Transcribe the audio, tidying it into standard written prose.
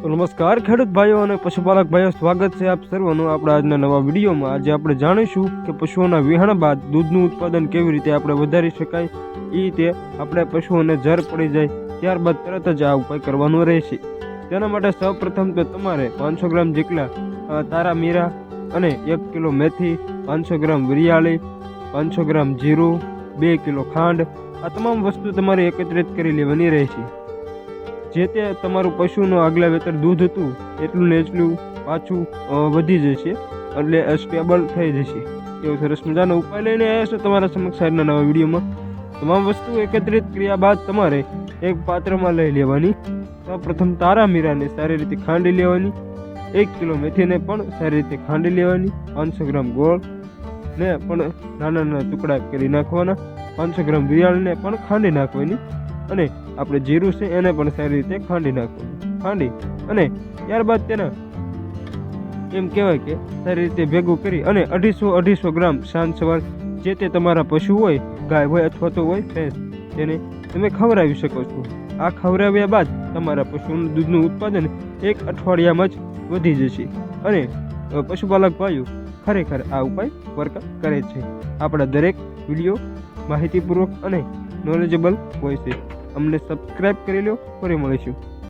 તો નમસ્કાર ખેડૂત ભાઈઓ અને પશુપાલક ભાઈઓ, સ્વાગત છે આપ સર્વનું આપણા આજના નવા વિડીયોમાં। આજે આપણે જાણીશું કે પશુઓના વિહણ બાદ દૂધનું ઉત્પાદન કેવી રીતે આપણે વધારી શકાય। એ રીતે આપણે પશુઓને જર પડી જાય ત્યારબાદ તરત જ આ ઉપાય કરવાનો રહેશે। તેના માટે સૌપ્રથમ તો તમારે 500 ગ્રામ જેટલા તારા મીરા અને 1 કિલો મેથી, 500 ગ્રામ વરિયાળી, 500 ગ્રામ જીરું, 2 કિલો ખાંડ, આ તમામ વસ્તુ તમારે એકત્રિત કરી લેવાની રહેશે। જે તે તમારું પશુનું આગલા વેતર દૂધ હતું એટલું ને એટલું પાછું વધી જશે, એટલે સ્ટેબલ થઈ જશે। એવો સરસ મજાનો ઉપાય લઈને આવ્યા છો તમારા સમક્ષ આજના નવા વિડીયોમાં। તમામ વસ્તુ એકત્રિત કર્યા બાદ તમારે એક પાત્રમાં લઈ લેવાની। સૌપ્રથમ તારા મીરાને સારી રીતે ખાંડી લેવાની, 1 કિલો મેથીને પણ સારી રીતે ખાંડી લેવાની, 500 ગ્રામ ગોળ ને પણ નાના નાના ટુકડા કરી નાખવાના, 500 ગ્રામ વિયાળને પણ ખાંડી નાખવાની અને આપણે જીરું છે એને પણ સારી રીતે ખાંડી નાખવાનું। ખાંડી અને ત્યારબાદ તેના એમ કહેવાય કે સારી રીતે ભેગું કરી અને 250 ગ્રામ સાંજ સવાર જે તે તમારા પશુ હોય, ગાય હોય અથવા તો હોય ભેંસ, તેને તમે ખવડાવી શકો છો। આ ખવડાવ્યા બાદ તમારા પશુનું દૂધનું ઉત્પાદન 1 અઠવાડિયામાં જ વધી જશે અને પશુપાલક ભાઈઓ ખરેખર આ ઉપાય વર્ક કરે છે। આપણા દરેક વિડીયો માહિતીપૂર્વક અને નોલેજેબલ હોય છે। અમને સબસ્ક્રાઇબ કરી લો, ફરી મળીશું।